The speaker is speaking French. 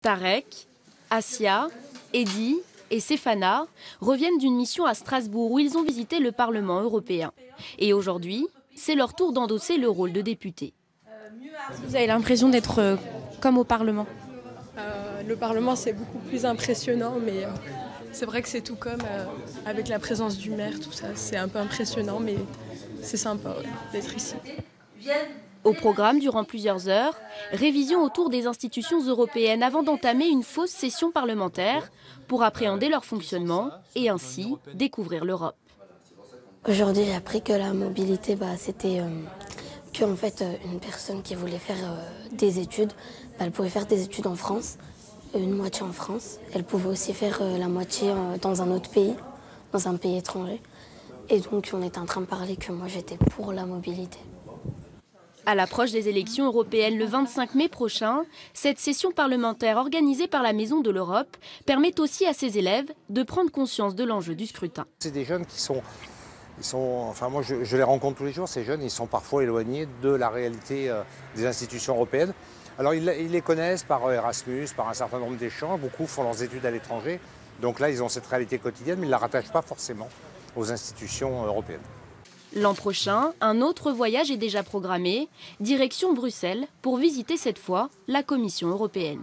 Tarek, Asia, Eddy et Stéphana reviennent d'une mission à Strasbourg où ils ont visité le Parlement européen. Et aujourd'hui, c'est leur tour d'endosser le rôle de député. Vous avez l'impression d'être comme au Parlement? Le Parlement, c'est beaucoup plus impressionnant, mais c'est vrai que c'est tout comme avec la présence du maire, tout ça. C'est un peu impressionnant, mais c'est sympa d'être ici. Au programme, durant plusieurs heures, révision autour des institutions européennes avant d'entamer une fausse session parlementaire pour appréhender leur fonctionnement et ainsi découvrir l'Europe. Aujourd'hui, j'ai appris que la mobilité, c'était qu'en fait, une personne qui voulait faire des études, elle pouvait faire des études en France, une moitié en France. Elle pouvait aussi faire la moitié dans un autre pays, dans un pays étranger. Et donc, on était en train de parler que moi, j'étais pour la mobilité. À l'approche des élections européennes le 25 mai prochain, cette session parlementaire organisée par la Maison de l'Europe permet aussi à ses élèves de prendre conscience de l'enjeu du scrutin. C'est des jeunes qui sont enfin moi je les rencontre tous les jours, ces jeunes, ils sont parfois éloignés de la réalité des institutions européennes. Alors ils les connaissent par Erasmus, par un certain nombre d'échanges, beaucoup font leurs études à l'étranger, donc là ils ont cette réalité quotidienne mais ils ne la rattachent pas forcément aux institutions européennes. L'an prochain, un autre voyage est déjà programmé, direction Bruxelles, pour visiter cette fois la Commission européenne.